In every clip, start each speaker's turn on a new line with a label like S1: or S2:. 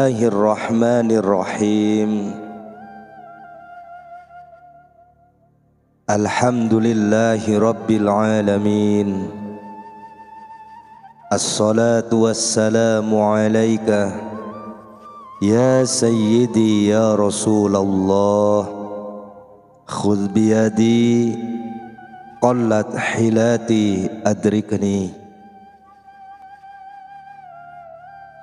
S1: Bismillahirrahmanirrahim. Alhamdulillahi rabbil alamin. Assalatu wassalamu alaika ya sayyidi ya Rasulullah. Khudh biyadi qallat hilati adrikni.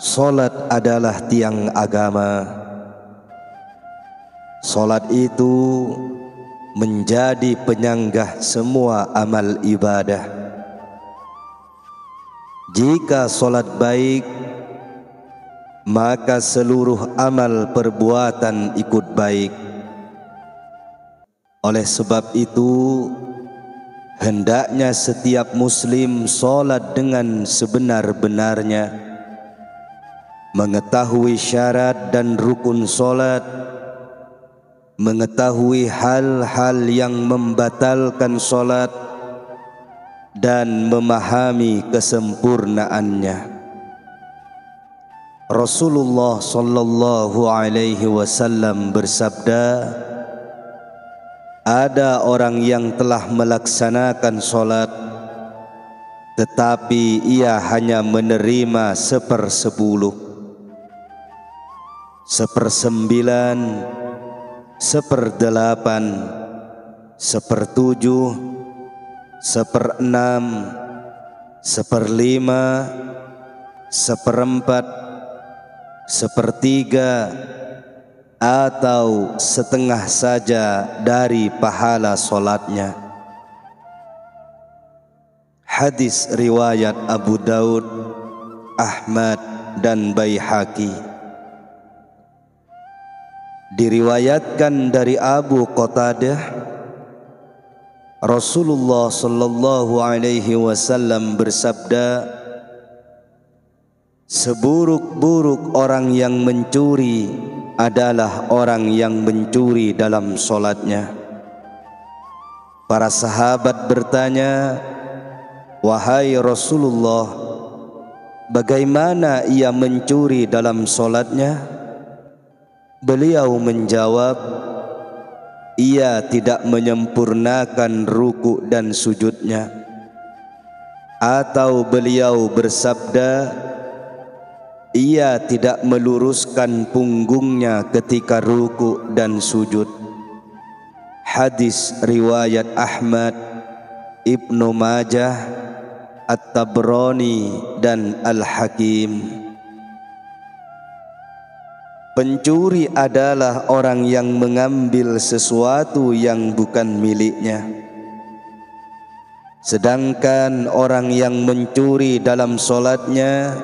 S1: Salat adalah tiang agama. Salat itu menjadi penyanggah semua amal ibadah. Jika salat baik, maka seluruh amal perbuatan ikut baik. Oleh sebab itu, hendaknya setiap muslim salat dengan sebenar-benarnya, mengetahui syarat dan rukun salat, mengetahui hal-hal yang membatalkan salat, dan memahami kesempurnaannya. Rasulullah sallallahu alaihi wasallam bersabda, ada orang yang telah melaksanakan salat, tetapi ia hanya menerima 1/10, 1/9, 1/8, 1/7, 1/6, 1/5, 1/4, 1/3, atau setengah saja dari pahala solatnya. Hadis riwayat Abu Daud, Ahmad dan Baihaqi. Diriwayatkan dari Abu Qatadah, Rasulullah sallallahu alaihi wasallam bersabda, seburuk-buruk orang yang mencuri adalah orang yang mencuri dalam solatnya. Para sahabat bertanya, wahai Rasulullah, bagaimana ia mencuri dalam solatnya? Beliau menjawab, ia tidak menyempurnakan ruku dan sujudnya. Atau beliau bersabda, ia tidak meluruskan punggungnya ketika ruku dan sujud. Hadis riwayat Ahmad, Ibnu Majah, At-Tabrani dan Al-Hakim. Pencuri adalah orang yang mengambil sesuatu yang bukan miliknya. Sedangkan orang yang mencuri dalam solatnya,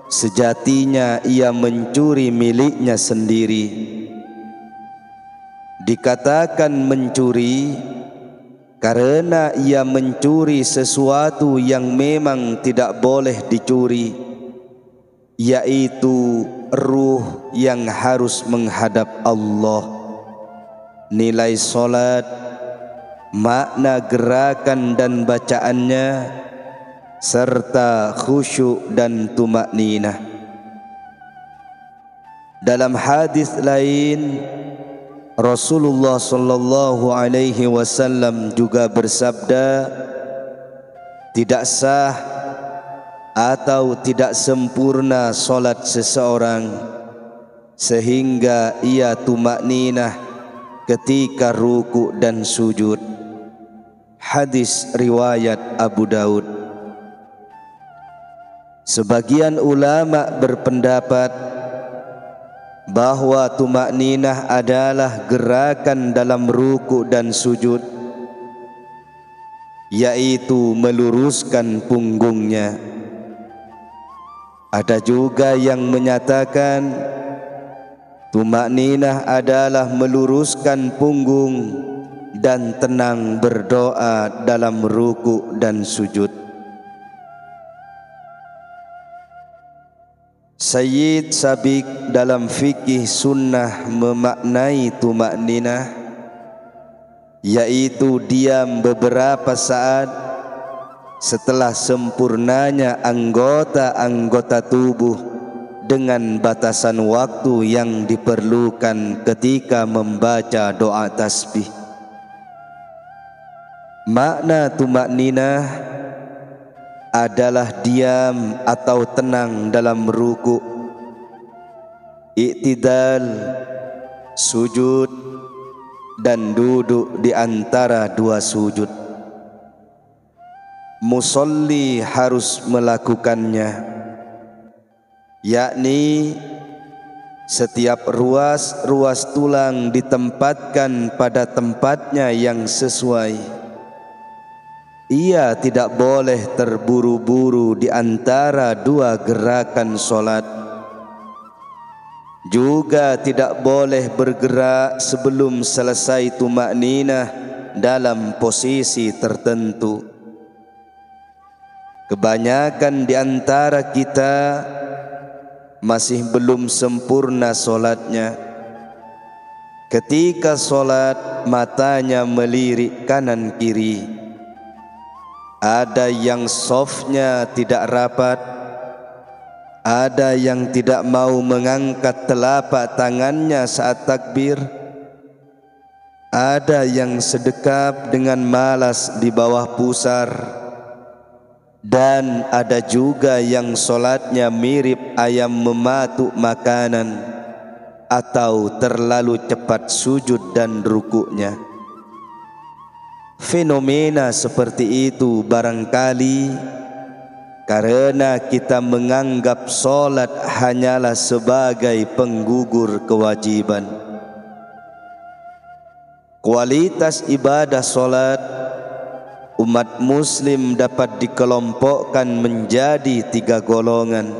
S1: sejatinya ia mencuri miliknya sendiri. Dikatakan mencuri karena ia mencuri sesuatu yang memang tidak boleh dicuri, yaitu ruh yang harus menghadap Allah. Nilai solat, makna gerakan dan bacaannya, serta khusyuk dan tumakninah. Dalam hadis lain, Rasulullah sallallahu alaihi wasallam juga bersabda, tidak sah atau tidak sempurna solat seseorang sehingga ia tumakninah ketika ruku dan sujud. Hadis riwayat Abu Daud. Sebagian ulama berpendapat bahwa tumakninah adalah gerakan dalam ruku dan sujud, yaitu meluruskan punggungnya. Ada juga yang menyatakan tumakninah adalah meluruskan punggung dan tenang berdoa dalam ruku dan sujud. Sayyid Sabiq dalam fikih sunnah memaknai tumakninah, yaitu diam beberapa saat setelah sempurnanya anggota-anggota tubuh dengan batasan waktu yang diperlukan ketika membaca doa tasbih. Makna tumakninah adalah diam atau tenang dalam ruku', i'tidal, sujud, dan duduk di antara dua sujud. Musolli harus melakukannya, yakni setiap ruas-ruas tulang ditempatkan pada tempatnya yang sesuai. Ia tidak boleh terburu-buru di antara dua gerakan solat. Juga tidak boleh bergerak sebelum selesai tumakninah dalam posisi tertentu. Kebanyakan di antara kita masih belum sempurna solatnya. Ketika solat, matanya melirik kanan kiri. Ada yang softnya tidak rapat, ada yang tidak mau mengangkat telapak tangannya saat takbir, ada yang sedekap dengan malas di bawah pusar, dan ada juga yang solatnya mirip ayam mematuk makanan atau terlalu cepat sujud dan rukuknya. Fenomena seperti itu barangkali karena kita menganggap solat hanyalah sebagai penggugur kewajiban. Kualitas ibadah solat umat muslim dapat dikelompokkan menjadi 3 golongan.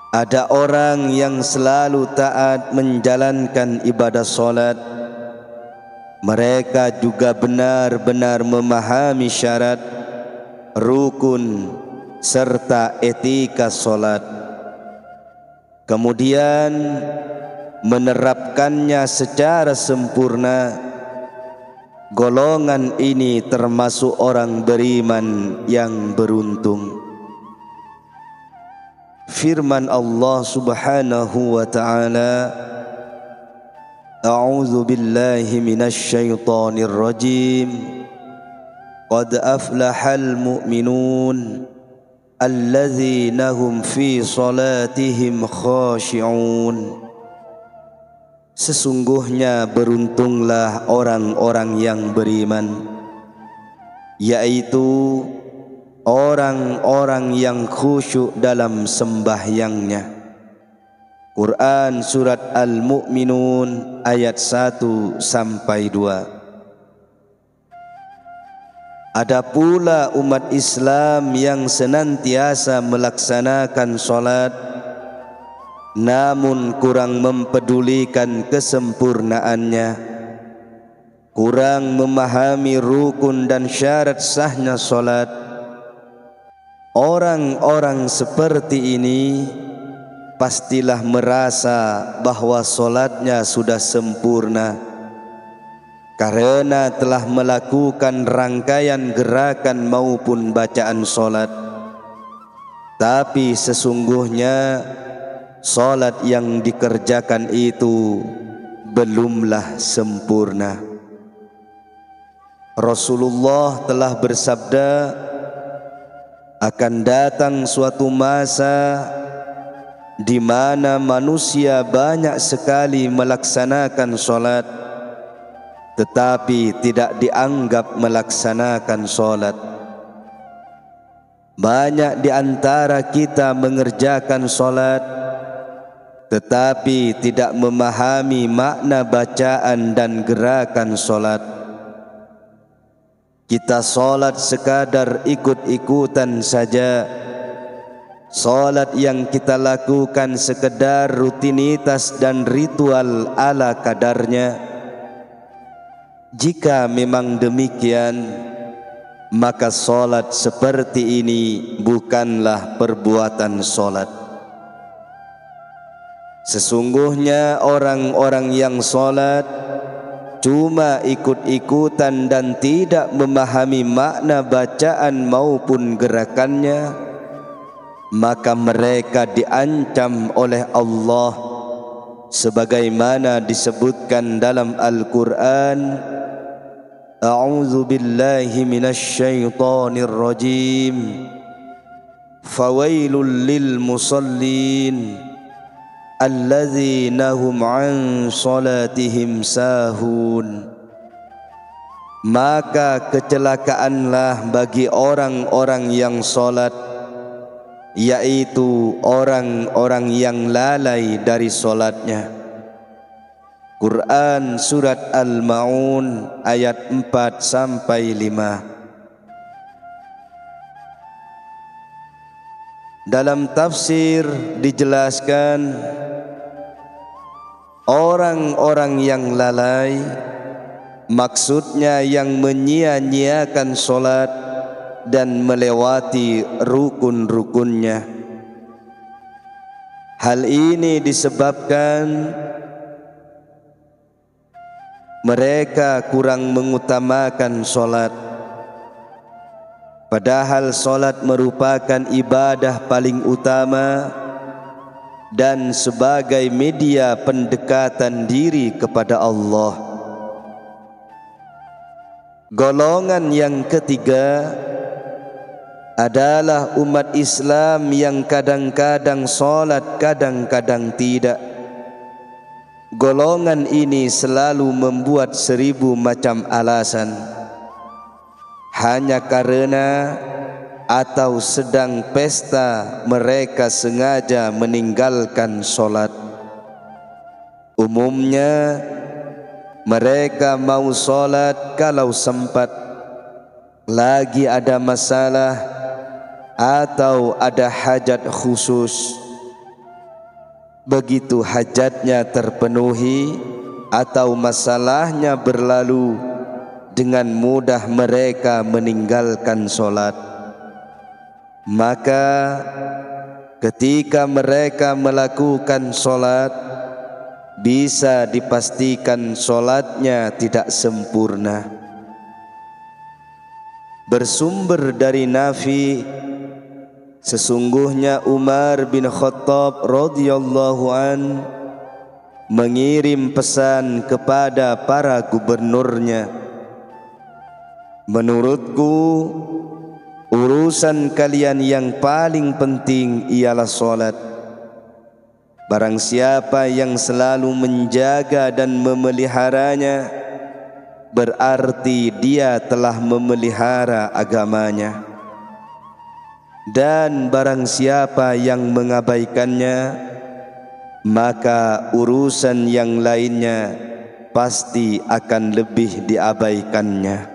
S1: Ada orang yang selalu taat menjalankan ibadah solat. Mereka juga benar-benar memahami syarat, rukun, serta etika solat. Kemudian menerapkannya secara sempurna. Golongan ini termasuk orang beriman yang beruntung. Firman Allah Subhanahu wa ta'ala, A'udzu billahi minasy syaithanir rajim. Qad aflahal mu'minun alladzina hum fi salatihim khashi'un. Sesungguhnya beruntunglah orang-orang yang beriman, yaitu orang-orang yang khusyuk dalam sembahyangnya. Quran Surat Al-Mu'minun ayat 1-2. Ada pula umat Islam yang senantiasa melaksanakan solat, namun kurang mempedulikan kesempurnaannya, kurang memahami rukun dan syarat sahnya solat. Orang-orang seperti ini pastilah merasa bahwa solatnya sudah sempurna karena telah melakukan rangkaian gerakan maupun bacaan solat. Tapi sesungguhnya solat yang dikerjakan itu belumlah sempurna. Rasulullah telah bersabda, akan datang suatu masa di mana manusia banyak sekali melaksanakan solat, tetapi tidak dianggap melaksanakan solat. Banyak di antara kita mengerjakan solat, tetapi tidak memahami makna bacaan dan gerakan solat. Kita solat sekadar ikut-ikutan saja. Solat yang kita lakukan sekedar rutinitas dan ritual ala kadarnya. Jika memang demikian, maka solat seperti ini bukanlah perbuatan solat. Sesungguhnya orang-orang yang solat cuma ikut-ikutan dan tidak memahami makna bacaan maupun gerakannya, maka mereka diancam oleh Allah sebagaimana disebutkan dalam Al-Quran. A'udzu billahi minasy syaithanir rajim. Fawailul lil musallin alladzina hum an salatihim sahun. Maka kecelakaanlah bagi orang-orang yang salat, yaitu orang-orang yang lalai dari solatnya. Quran Surat Al-Ma'un ayat 4-5. Dalam tafsir dijelaskan, orang-orang yang lalai maksudnya yang menyia-nyiakan solat dan melewati rukun-rukunnya. Hal ini disebabkan mereka kurang mengutamakan solat, padahal solat merupakan ibadah paling utama dan sebagai media pendekatan diri kepada Allah. Golongan yang ketiga adalah umat Islam yang kadang-kadang solat, kadang-kadang tidak. Golongan ini selalu membuat 1000 macam alasan, hanya karena atau sedang pesta mereka sengaja meninggalkan solat. Umumnya mereka mau solat kalau sempat, lagi ada masalah atau ada hajat khusus. Begitu hajatnya terpenuhi atau masalahnya berlalu, dengan mudah mereka meninggalkan solat. Maka ketika mereka melakukan solat, bisa dipastikan solatnya tidak sempurna. Bersumber dari Nafi, sesungguhnya Umar bin Khattab radhiyallahu an mengirim pesan kepada para gubernurnya, menurutku urusan kalian yang paling penting ialah solat. Barang siapa yang selalu menjaga dan memeliharanya, berarti dia telah memelihara agamanya. Dan barang siapa yang mengabaikannya, maka urusan yang lainnya pasti akan lebih diabaikannya.